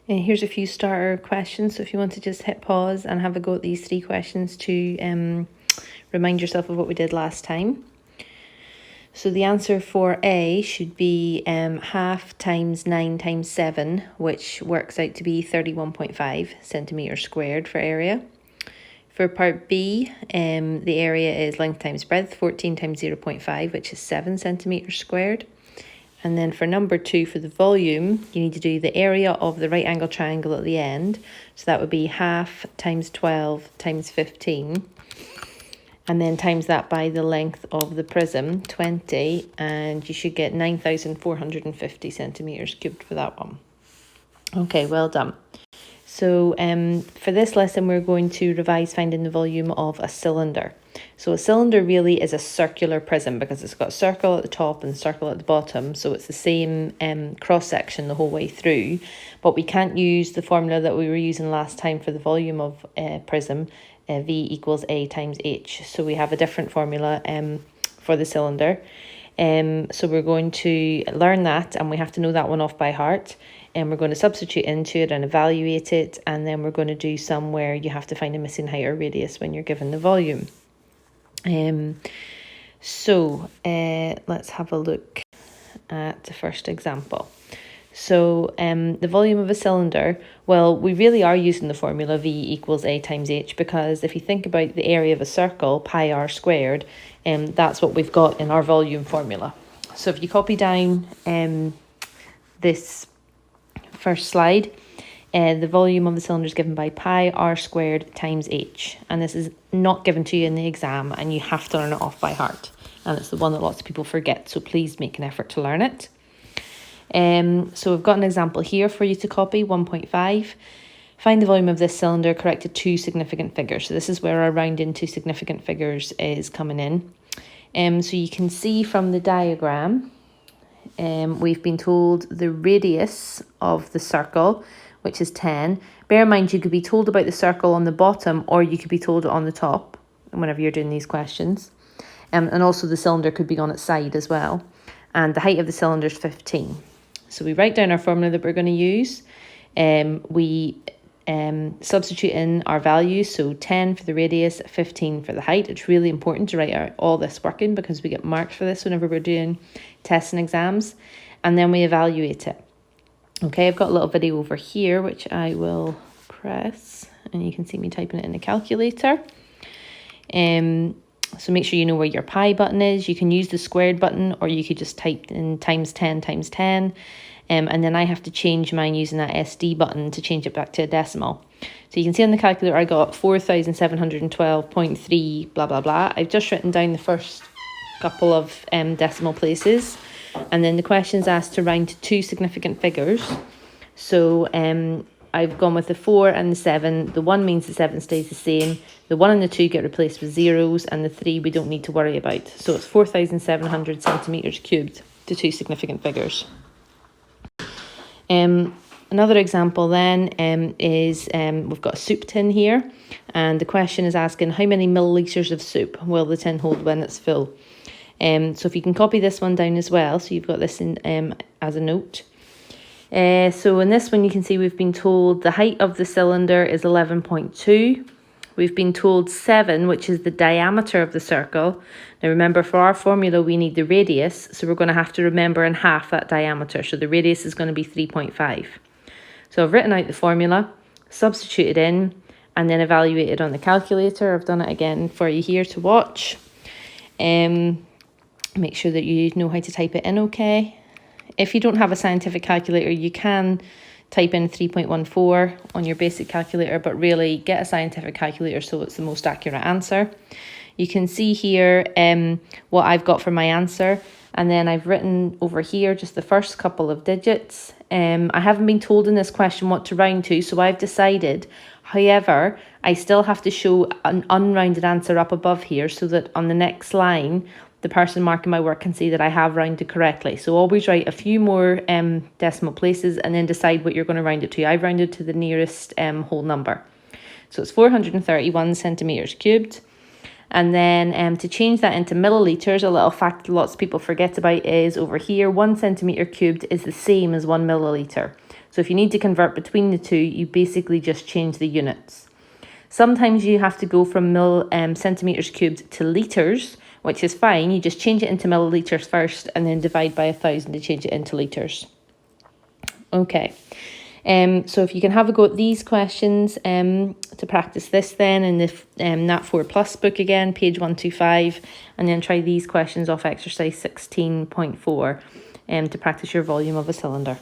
And here's a few starter questions. So if you want to just hit pause and have a go at these 3 questions to remind yourself of what we did last time. So the answer for A should be half times 9 times 7, which works out to be 31.5 centimetres squared for area. For part B, the area is length times breadth, 14 times 0.5, which is 7 centimetres squared. And then for number 2, for the volume, you need to do the area of the right angle triangle at the end. So that would be half times 12 times 15. And then times that by the length of the prism, 20. And you should get 9,450 centimetres cubed for that one. Okay, well done. So for this lesson, we're going to revise finding the volume of a cylinder. So a cylinder really is a circular prism because it's got a circle at the top and a circle at the bottom. So it's the same cross-section the whole way through. But we can't use the formula that we were using last time for the volume of a prism, V equals A times H. So we have a different formula for the cylinder. So we're going to learn that, and we have to know that one off by heart. And we're going to substitute into it and evaluate it. And then we're going to do some where you have to find a missing height or radius when you're given the volume. Let's have a look at the first example. So the volume of a cylinder, well, we really are using the formula V equals A times H, because if you think about the area of a circle, pi r squared, that's what we've got in our volume formula. So if you copy down this first slide, the volume of the cylinder is given by pi r squared times H. And this is not given to you in the exam, and you have to learn it off by heart. And it's the one that lots of people forget, so please make an effort to learn it. So we've got an example here for you to copy, 1.5. Find the volume of this cylinder correct to 2 significant figures. So this is where our rounding to significant figures is coming in. So you can see from the diagram, we've been told the radius of the circle, which is 10. Bear in mind, you could be told about the circle on the bottom, or you could be told it on the top whenever you're doing these questions. And also the cylinder could be on its side as well. And the height of the cylinder is 15. So we write down our formula that we're going to use. We substitute in our values, so 10 for the radius, 15 for the height. It's really important to write out all this working because we get marked for this whenever we're doing tests and exams. And then we evaluate it. Okay, I've got a little video over here which I will press, and you can see me typing it in the calculator. So make sure you know where your pi button is. You can use the squared button, or you could just type in times 10 times 10. And then I have to change mine using that SD button to change it back to a decimal. So you can see on the calculator I got 4,712.3 blah blah blah. I've just written down the first couple of decimal places, and then the question's asked to round to 2 significant figures. So I've gone with the 4 and the 7. The 1 means the 7 stays the same. The 1 and the 2 get replaced with zeros, and the 3 we don't need to worry about. So it's 4,700 centimetres cubed to 2 significant figures. Another example then is we've got a soup tin here, and the question is asking how many millilitres of soup will the tin hold when it's full. So if you can copy this one down as well, so you've got this in as a note. So in this one you can see we've been told the height of the cylinder is 11.2. We've been told 7, which is the diameter of the circle. Now remember, for our formula we need the radius, so we're going to have to remember in half that diameter. So the radius is going to be 3.5. So I've written out the formula, substituted in, and then evaluated on the calculator. I've done it again for you here to watch. Make sure that you know how to type it in okay. If you don't have a scientific calculator, you can type in 3.14 on your basic calculator, but really get a scientific calculator so it's the most accurate answer. You can see here what I've got for my answer, and then I've written over here just the first couple of digits. I haven't been told in this question what to round to, so I've decided. However, I still have to show an unrounded answer up above here so that on the next line, the person marking my work can see that I have rounded correctly. So always write a few more decimal places and then decide what you're going to round it to. I've rounded to the nearest whole number. So it's 431 centimetres cubed. And then to change that into millilitres, a little fact lots of people forget about is over here, 1 centimetre cubed is the same as 1 millilitre. So if you need to convert between the two, you basically just change the units. Sometimes you have to go from centimeters cubed to litres, which is fine. You just change it into millilitres first and then divide by 1,000 to change it into litres. Okay, so if you can have a go at these questions to practice this then in the Nat 4 Plus book again, page 125, and then try these questions off exercise 16.4 to practice your volume of a cylinder.